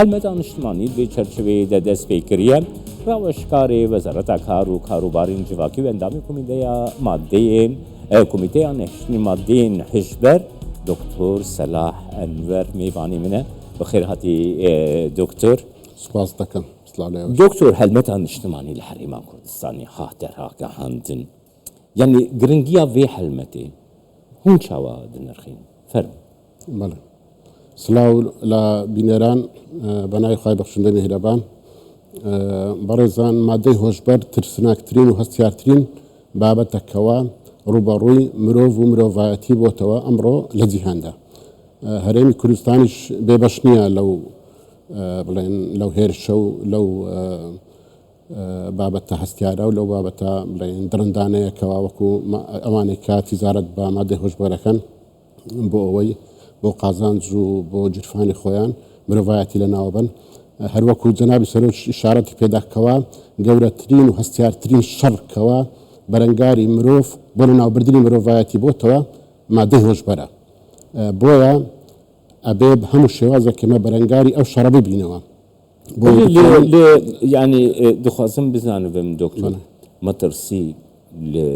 هەلمەتان نیشتمانی دوێ چەرچەوەیەدا دەست پێی کردیە ڕاوەشکارێ وەزارەتا کار و کاروبارین جیاواکی و ئەندامی کۆمیتەیە نێشتنی مادەیەن هژبەر دکتۆر سەلاح ئەنوەر میوانی منە بەخێر هاتی دکتۆر. سپاس دەکەم. دکتۆر هەلمەتان نیشتمانی لە هەرێما کوردستانی هاتە ڕاگەهاندن یعنی گرنگیە وێ هەلمەتێ هون چاوە دنرخین فەرموو. بەڵێ سلااو لە بینەران بەناوی خوای بەخشندە میهرەبان بەڕێزان مادەی هۆشبەر ترسناکترین و هەستیارترین بابەتەکەوە ڕوبەڕووی مرۆڤ و مرۆڤایەتی بۆتەوە ئەمڕۆ لە جیهاندا. هەرێمی کوردستانیش بێبەش نییە بڵێن لەو هێرشە و لەو بابەتە هەستیارە و لەو بابەتە بڵێن درەندانەیەکەوە وەکو ئەوانەی کە تیزارەت بە مادەی هۆشبەرەکەن بۆ ئەوەی بۆ قازانج و بۆ جرفانی خۆیان مرۆڤایەتی لە ناوبن هەروەکو جەنابی سەرۆک ئیشارەتی پێداکەوە گەورەترین و هەستیارترین شەڕکەوە بەرەنگاری مرۆڤ بۆ لە ناوبردنی مرۆڤایەتی بۆتەوە مادەی هۆشبەرە. بۆیە ئەبێ هەموو شێوازێک ئێمە بەرەنگاری ئەو شەڕە ببینەوە. یعنی دخوازم بزانم دکتۆر مەترسی لە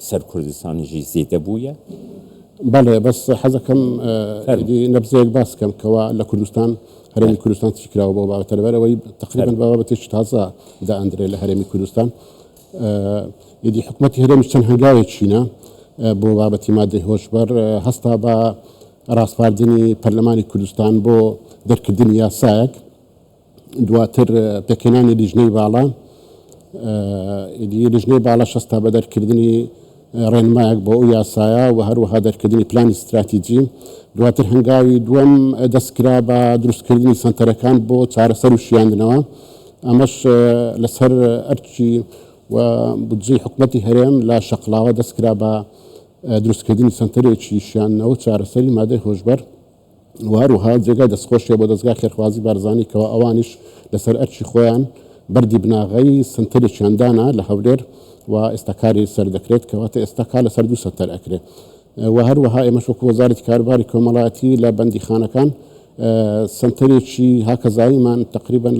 سەر کوردستانیژی زیێدە بووە؟ بەڵێ بەس حەزەکەم نەبزەیەک باس بکەم کەوا لە کوردستان هەرێمی کوردستان چیکراوە بۆ بابەتە لەبەرەوەی تقریباً بابەتێکی تازە دائەندرێت لە هەرێمی کوردستان. یدی حکوومەتی هەرێمی چەند هەنگاوێکینە بۆ بابەتی مادەی هۆشبەر هەستا بە ڕاستپاردنی پەرلەمانی کوردستان بۆ دەرکردنی یاسایەک دواتر پێکەنانی لیژنەی باڵا لیژنەی باڵا شەستا بە دەرکردنی ڕێنمایەک بۆ ئەو یاسایە و هەروەها دەرکردنی پلانی استراتیجی دواتر هەنگاوی دووەم دەستکرا بە دروستکردنی سنتەرەکان بۆ چارەسەر و شیاندنەوە ئەمەش لەسەر ئەرچی و بودجەی حکوومەتی هەرێم لە شەقڵاوە دەستکرا بە دروستکردنی سنتەرێکی شیاندنەوە چارەسەری مادەی هۆشبەر و هەروەها جێگای دەستخۆشیە بۆ دەستگای خێرخوازی بارزانانی کەەوە ئەوانیش لەسەر ئەرچی خۆیان بەردی بناغی سنتەرێکیاندانا لە هەولێر و ئێستاکاری سەر دەکرێت کەواتە ئێستاکا لەسەر دوو سەتەر ئەکرێت و هەروەها ئێمەش وەکو وەزارەتی کاروباری کۆمەڵایەتی لە بەندیخانەکان سنتەرێکی هاکەزاییمان تقریباً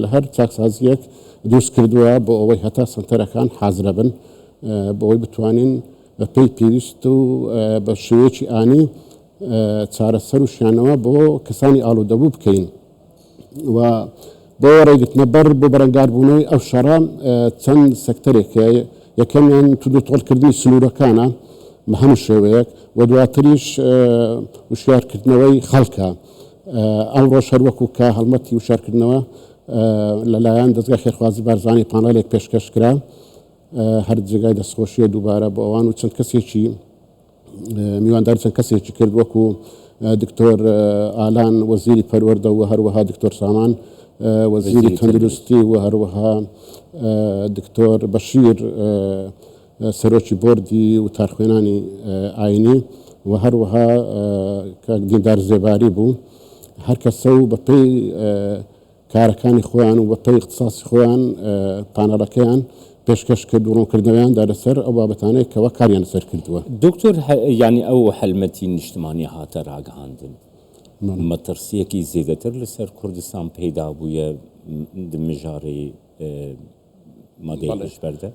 لە هەر چاکسازیەک دروست کردووە بۆ ئەوەی هەتا سنتەرەکان حازرە بن بۆ ئەوەی بتوانین بە پێی پێویست و بە شێوەیەکی ئانی چارەسەر و شیانەوە بۆ کەسانی ئالوودەبوو بکەین و بۆ ڕێگرتنە بەر بۆ بەرەنگاربوونەوەی ئەو شەڕە چەند سەکتەرێکە یەکەمیان تۆڵکردنی سنوورەکانە بە هەموو شێوەیەک و دواتریش وشارکردنەوەی خەڵکە ئەمڕۆ هەروەکو کە هەڵمەتی وشارکردنەوە لەلایەن دەستگای خێرخوازی بارزانانی پانەلێک پێشکەش کرا هەر جێگای دەستخۆشیە دووبارە بۆ ئەوان و چەند کەسێکی میواندار چەند کەسێکی کرد وەکو دکتۆر ئالان وەزیری پەروەردە و هەروەها دکتۆر سامان وەزیری تەندروستی و هەروەها دکتۆر بەشیر سەرۆکی بۆردی و تارخوێنانی ئاینی و هەروەها دیندار زێباری بوو هەر کەسە و بەپێی کارەکانی خۆیان و بەپێی اختصاصی خۆیان پانەڵەکەیان پێشکەش کرد و ڕوونکردنەوەیاندا لەسەر ئەو بابەتانەیە کەەوە کاریان لەسەر کردووە. دکتۆر ینی ئەو هەلمەتی نیشتمانی هاتە ڕاگەهاندن مەترسیەکی زیێدەتر لەسەر کوردستان پەیدا بووە مژارەی مادەی هۆشبەردە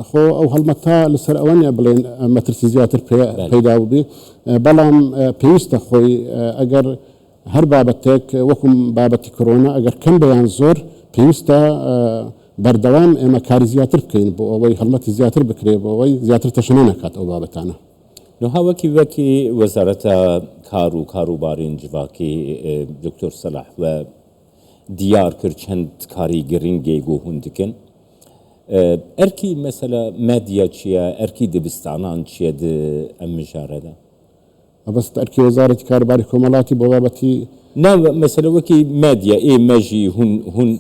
خۆ ئەو هەڵمەتا لەسەر ئەوەنە بڵێن مەترسی زیاتر پەیدا بووبێ بەڵام پێویستە خۆی ئەگەر هەر بابەتێک وەکوم بابەتی کۆرۆنا ئەگەر کەم بەیان زۆر پێویستە بەردەوام ئێمە کاری زیاتر بکەین بۆ ئەوەی هەڵمەتی زیاتر بکرێت بۆ ئەوەی زیاتر تەشنە نەکات ئەو بابەتانە. نوها وەکی وەزارەتە کار و کاروبارین جیاواکی دکتۆر سەلاح و دیار کرد چەند کاری گرنگێک و هون دکن ئەرکی مەسەلە مەدیا چییە ئەرکی دبستانان چییە ئەم مژارەدا بەست ئەرکی وەزارەتی کاروباری کۆمەڵاتی بۆ بابەتی نا مەسەلە وەکی مەدیا ئێمەژی هون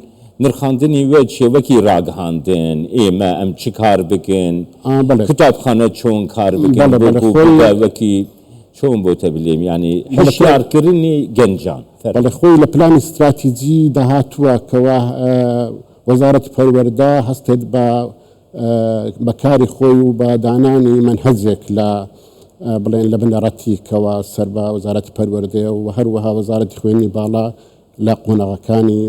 نرخاندنی وێ شێوەکی ڕاگەهاندن ئێمە ئەم چی کار بکەن کتابخانە چۆن کار بکەن وەکی چۆن بۆتە بلێم ینی هەشیارکردنی گەنجان بەڵێ خۆی لە پلانی استراتیجی داهاتووە کەوا وەزارەتی پەروەردە هەستێت بە کاری خۆی و بە دانانی منهەجێک لە بڵێن لە بنەڕەتی کەوا سەر بە وەزارەتی پەروەردەیە و هەروەها وەزارەتی خوێنی باڵا لە قۆنەغەکانی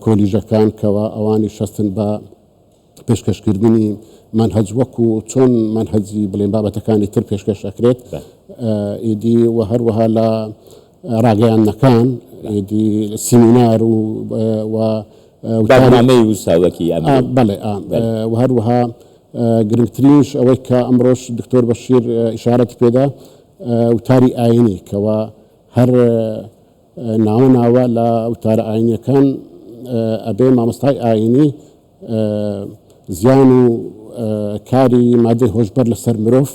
کۆلیژەکان کەەوە ئەوانی شەستن بە پێشکەشکردنی منهج وەکو چۆن منهجی بڵێن بابەتەکانی تر پێشکەش ئەکرێت ئیدی و هەروەها لە ڕاگەیاندنەکان ئیدی سیمینار و بەرنامەی وساوەکی ئەمە بەڵێ و هەروەها گرنگترینش ئەوەی کە ئەمڕۆژ دکتۆر بەشیر ئیشارەت پێدا وتاری ئاینی کەەوە هەر ناوە لە وتارە ئاینیەکان ئەبێ مامۆستای ئاینی زیان و کاری مادەی هۆشبەر لەسەر مرۆڤ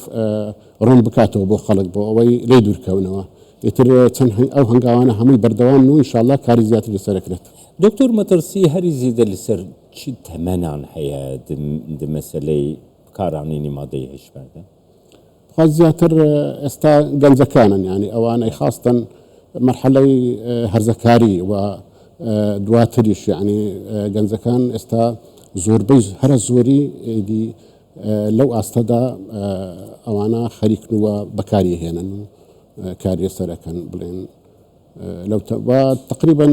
ڕوون بکاتەوە بۆ خەڵک بۆ ئەوەی لێ دوورکەونەوە ئیتر چەند ئەو هەنگاوانە هەمووی بەردەوام و ئینشاءالله کاری زیاتر لەسەرەکرێت. دکتۆر مەترسی هەری زیدە لەسەر چی تەمەنان هەیە مەسەلەی بکارانینی مادەی هێشبەردە؟ خواز زیاتر ئێستا گەنجەکانن ینی ئەوانەی خاستن مەرحەلەی هەرزەکاری و دواتریش ینی گەنجەکان ئێستا زۆربەی هەرە زۆری ئیدی لەو ئاستەدا ئەوانە خەریکنوە بەکاری هێنن و کاری سەرەکەن بڵێن لەو تقریبا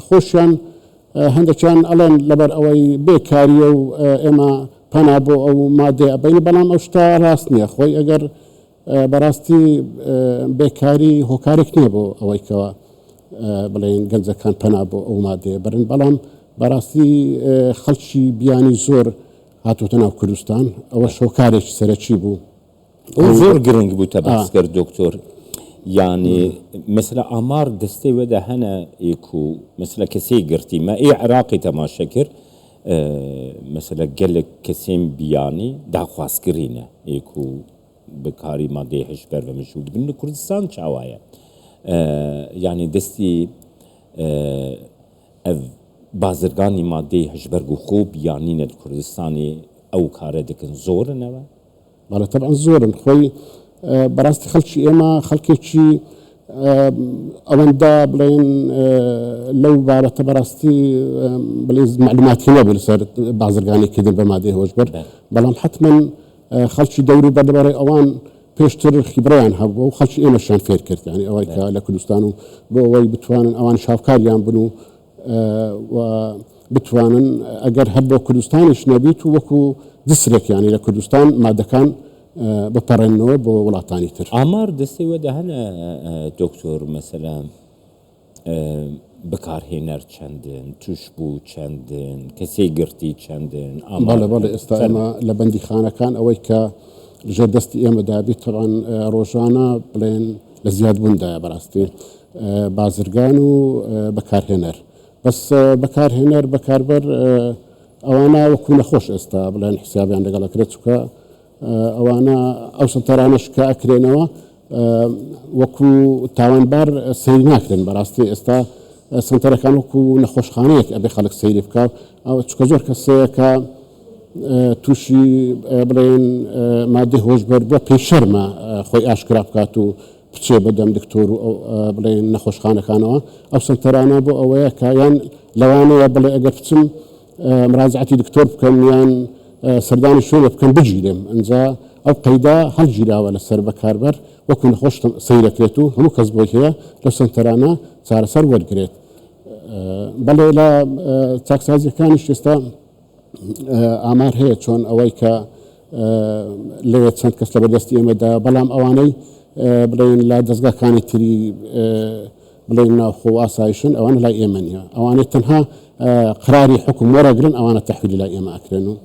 خۆشیان هەندێکیان ئەڵێن لەبەر ئەوەی بێکاریە و ئێمە پەنا بۆ ئەو مادێ ئەبین بەڵام ئەو شتا ڕاست نییە خۆی ئەگەر بەڕاستی بێکاری هۆکارێک نییە بۆ ئەوەی کەەوە بڵێن گەنجەکان پەنا بۆ ئەو مادێ برن بەڵام بەڕاستی خەڵکی بیانی زۆر هاتوۆتە ناو کوردستان ئەوە شۆکارێکی سەرەکی بوو زۆر گرنگ بوو تەبەسکەر دکتۆر يعني مثلا آمار دستي ودا هنا يكو مثلا كسي قرتي ما إيه عراقي تماشكر مثلا قالك كسيم بياني دا خواسكرينه يكو بكاري ما دي هشبر ومشهود بنو كردستان شاوايا يعني دستي بازرگانی ماده هشبرگو خوب یعنی ند کردستانی او کاره دکن زور نوا؟ بله طبعا زورن خوی براستی خلچی اما خلکی چی ئەوەندا بڵێن لەو بابەتە بەڕاستی بڵێ معلوماتی نەبوو لەسەر بازرگانیکردن بە مادەی هۆشبەر بەڵام حتمما خەڵکی دەور و بەردەبارەی ئەوان پێشتر خیبرەیان هەبووە و خەڵکی ئێمەشیان فێر کرد یعنی ئەوەی کە لە کوردستان و بۆ ئەوەی بتوانن ئەوان شاوکاریان بن و بتوانن ئەگەر هەر بۆ کوردستانیش نەبیت و وەکو دسرێک یعنی لە کوردستان مادەکان بپەڕێنەوە بۆ وڵاتانی تر. ئامار دەستی وەدا هەنە دکتۆر مەسەلا بەکارهێنەر چەندن توش بوو چەندن کەسێ گرتی چەندن بەڵێ بەڵێ ئێستا ئێمە لە بەندیخانەکان ئەوەی کە ژێر دەستی ئێمەدا بیت تەبعاً ڕۆژانە بڵێن لە زیادبووندایە بەڕاستی بازرگان و بەکارهێنەر بەس بەکارهێنەر بەکاربەر ئەوانە وەکو نەخۆش ئێستا بڵێن حسابیان لەگەڵەکرێت چووکە ئەوانە ئەو سەتەرانەش کە ئەکرێنەوە وەکو تاوانبار سەیری ناکرێن بەڕاستی ئێستا سنتەرەکان وەکو نەخۆشخانەیەک ئەبێ خەڵک سەیری بکە چکە زۆر کەسەیە کە تووشی بڵێن مادەی هۆشبەر بووە پێی شەرمە خۆی ئاشکرا بکات و بچێ بەدەم دکتۆر و بڵێن نەخۆشخانەکانەوە ئەو سنتەرانە بۆ ئەوەیە کە یان لەوانەیە بڵێ ئەگەر بچم مراجعەتی دکتۆر بکەم یان سەردانی شوێنە بکەم بگیرم ئەنجا ئەو قەیدا هەڵگیراوە لەسەر بەکاربەر وەکو نەخۆش سەیرەکرێت و هەموو کەس بۆی هەیە لەو سنتەرانە چارەسەر وەرگرێت بەڵێ لە چاکسازیەکانیش ئێستا ئامار هەیە چۆن ئەوەی کە لەوێت چەند کەس لە بەردەستی ئێمەدا بەڵام ئەوانەی بڵێن لە دەستگاکانی تری بڵێن ناوخۆ ئاسایشن ئەوانە لای ئێمە نیە ئەوانەی تەنها قراری حکم وەرەگرن ئەوانە تەحویلی لای ئێمە ئەکرێن و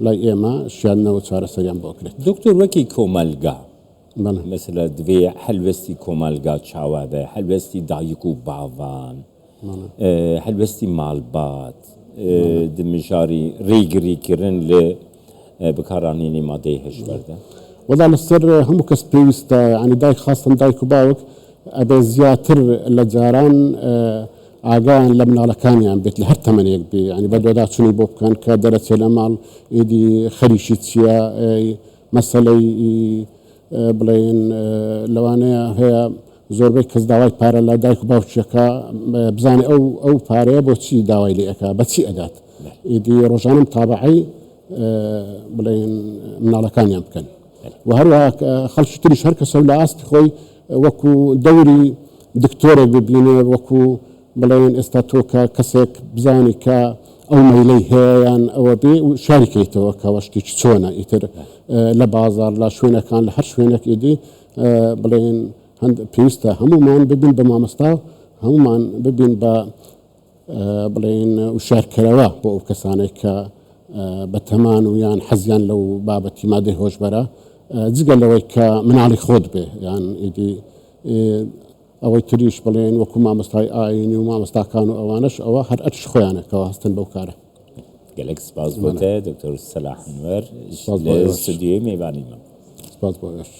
لای ئێمە شیانەوە چارەسەریان بۆ ئەکرێت. دکتۆر وەکی کۆمەلگا مثلا دوێ هەلوەستی کۆمەلگا چاوا بێ هەلوەستی دایک و باوان هەلوەستی ماڵبات دمژاری ڕێگریکردن لێ بکارانینی مادەی هێشبەردە وەڵا لەسەر هەموو کەس پێویستە ینی دایک خاستن دایک و باوک ئەبێ زیاتر لە جاران ئاگایان لە مناڵەکانیان بێت لە هەر تەمەنێک بێ ینی بەدوەدا چنی بۆ بکەن کە دەرەچێت لە ماڵ ئیدی خەریشی چییە مەسەلەی بڵێن لەوانەیە هەیە زۆربەی کەس داوای پارە لە دایک و باوکیەکە بزانێ ئەو پارەیە بۆچی داوای لێ ئەکا بەچی ئەدات ئیدی ڕۆژانم تابعی بڵێن مناڵەکانیان بکەن و هەروەها خەڵکی تریش هەر کەسە لە ئاستی خۆی وەکو دەوری دکتۆرێک ببینێ وەکو بڵێن ئێستا تۆ کە کەسێک بزانی کە ئەو مەیلەی هەیە یان ئەوە بێ و شاریکەیتەوە کە شتێکی چۆنە ئیتر لە بازار لە شوێنەکان لە هەر شوێنێک ئیدی بڵێن پێویستە هەمومان ببین بە مامۆستا هەمومان ببین بە بڵێن وشارکەرەوە بۆ ئەو کەسانێک کە بە تەمان و یان حەزیان لەو بابەتی مادەی هۆشبەرە جگە لەوەی کە مناڵی خۆت بێ یان ئیدی ئەوەی تریش بڵێن وەکو مامۆستای ئاینی و مامۆستاکان و ئەوانش ئەوە هەر ئەرش خۆیانەکەەوە هەستن بەو کارە گەلێک سپاس بۆتە دکتۆر سەلاح ئەنوەر لە ستودیۆی میوانیمە سپاس بۆ ئێش